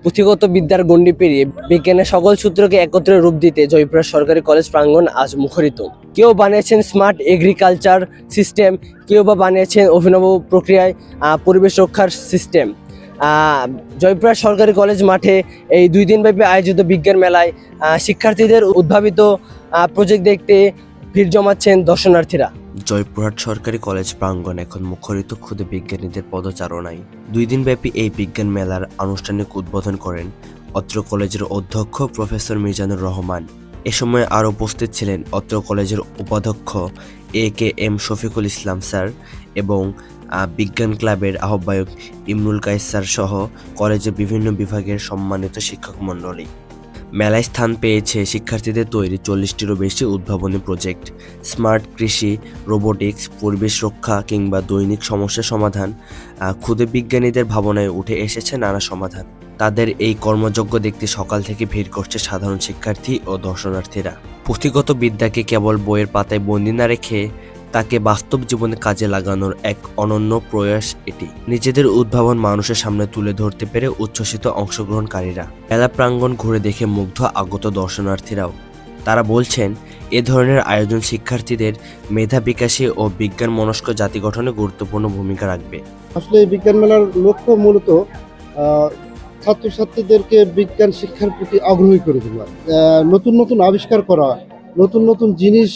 পুঁথিগত বিদ্যার গণ্ডি পেরিয়ে বিজ্ঞানের সকল সূত্রকে একত্রে রূপ দিতে জয়পুরহাট সরকারি কলেজ প্রাঙ্গণ আজ মুখরিত। কেউ বানিয়েছেন স্মার্ট এগ্রিকালচার সিস্টেম, কেউ বা বানিয়েছেন অভিনব প্রক্রিয়ায় পরিবেশ রক্ষার সিস্টেম। জয়পুরহাট সরকারি কলেজ মাঠে এই 2 দিনব্যাপী আয়োজিত বিজ্ঞান মেলায় শিক্ষার্থীদের উদ্ভাবিত প্রজেক্ট দেখতে ভিড় জমাচ্ছেন দর্শনার্থীরা। জয়পুরহাট সরকারি কলেজ প্রাঙ্গণ এখন মুখরিত ক্ষুদে বিজ্ঞানীদের পদচারণায়। 2 দিনব্যাপী এই বিজ্ঞান মেলার আনুষ্ঠানিক উদ্বোধন করেন অত্র কলেজের অধ্যক্ষ প্রফেসর মিজানুর রহমান। এ সময় আরও উপস্থিত ছিলেন অত্র কলেজের উপাধ্যক্ষ AKM শফিকুল ইসলাম স্যার এবং বিজ্ঞান ক্লাবের আহ্বায়ক ইমরুল কায়েস স্যার সহ কলেজের বিভিন্ন বিভাগের সম্মানিত শিক্ষক মণ্ডলী। মেলায় স্থান পেয়েছে শিক্ষার্থীদের তৈরি 40টিরও বেশি উদ্ভাবনী প্রজেক্ট। স্মার্ট কৃষি, রোবোটিক্স, পরিবেশ রক্ষা কিংবা দৈনিক সমস্যা সমাধান। ক্ষুদে বিজ্ঞানীদের ভাবনায় উঠে এসেছে নানা সমাধান। তাদের এই কর্মযজ্ঞ দেখতে সকাল থেকে ভিড় করছে সাধারণ শিক্ষার্থী ও দর্শনার্থীরা। পুঁথিগত বিদ্যাকে কেবল বইয়ের পাতায় বন্দি না রেখে তাকে বাস্তব জীবনে কাজে লাগানোর এক অনন্য প্রয়াস এটি। নিজেদের উদ্ভাবন মানুষের সামনে তুলে ধরতে পেরে উচ্ছ্বসিত অংশগ্রহণকারীরা। মেলা প্রাঙ্গণ ঘুরে দেখে মুগ্ধ আগত দর্শনার্থীরাও। তারা বলছেন, এ ধরনের আয়োজন শিক্ষার্থীদের মেধা বিকাশে ও বিজ্ঞান মনস্ক জাতি গঠনে গুরুত্বপূর্ণ ভূমিকা রাখবে। আসলে এই বিজ্ঞান মেলার লক্ষ্য মূলত ছাত্রছাত্রীদেরকে বিজ্ঞান শিক্ষার প্রতি আগ্রহী করে তোলা, নতুন নতুন আবিষ্কার করা, নতুন নতুন জিনিস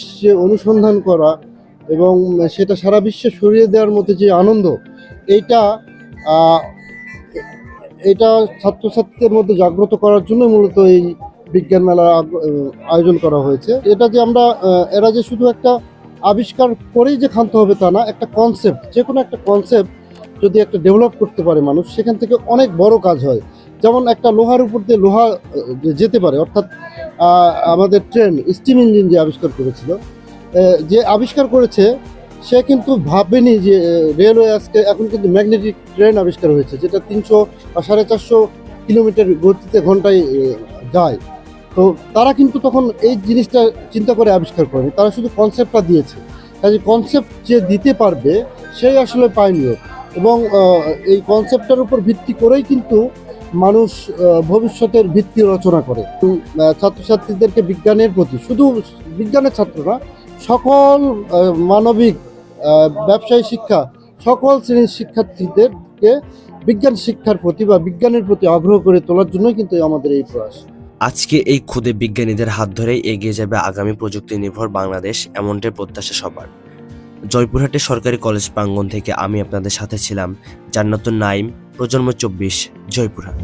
অনুসন্ধান করা এবং সেটা সারা বিশ্বে ছড়িয়ে দেওয়ার মধ্যে যে আনন্দ, এইটা এটা ছাত্রছাত্রীদের মধ্যে জাগ্রত করার জন্য মূলত এই বিজ্ঞান মেলা আয়োজন করা হয়েছে। এটা যে আমরা এরা যে শুধু একটা আবিষ্কার করেই যে ক্ষান্ত হবে তা না, একটা কনসেপ্ট, যে কোনো একটা কনসেপ্ট যদি একটা ডেভেলপ করতে পারে মানুষ, সেখান থেকে অনেক বড় কাজ হয়। যেমন একটা লোহার উপর দিয়ে লোহা যেতে পারে, অর্থাৎ আমাদের ট্রেন, স্টিম ইঞ্জিন যে আবিষ্কার করেছিল, যে আবিষ্কার করেছে সে কিন্তু ভাবেনি যে রেলওয়ে আজকে এখন কিন্তু ম্যাগনেটিক ট্রেন আবিষ্কার হয়েছে, যেটা 300 বা 450 কিলোমিটার গতিতে ঘন্টায় যায়। তো তারা কিন্তু তখন এই জিনিসটা চিন্তা করে আবিষ্কার করেনি, তারা শুধু কনসেপ্টটা দিয়েছে। কাজে কনসেপ্ট যে দিতে পারবে সেই আসলে পাইনিয়র, এবং এই কনসেপ্টটার উপর ভিত্তি করেই কিন্তু মানুষ ভবিষ্যতের ভিত্তি রচনা করে। ছাত্রছাত্রীদেরকে বিজ্ঞানের প্রতি, শুধু বিজ্ঞানের ছাত্র না, সকল মানবিক, ব্যবসায়ী শিক্ষা, সকল শ্রেণীর শিক্ষার্থীদেরকে বিজ্ঞান শিক্ষার প্রতি বা বিজ্ঞানের প্রতি আগ্রহ করে তোলার জন্যই কিন্তু আমাদের এই প্রয়াস। আজকে এই ক্ষুদে বিজ্ঞানীদের হাত ধরেই এগিয়ে যাবে আগামী প্রযুক্তি নির্ভর বাংলাদেশ, এমনটাই প্রত্যাশা সবার। জয়পুরহাটের সরকারি কলেজ প্রাঙ্গণ থেকে আমি আপনাদের সাথে ছিলাম জান্নাতুন নাইম, প্রজন্ম 24, জয়পুরহাট।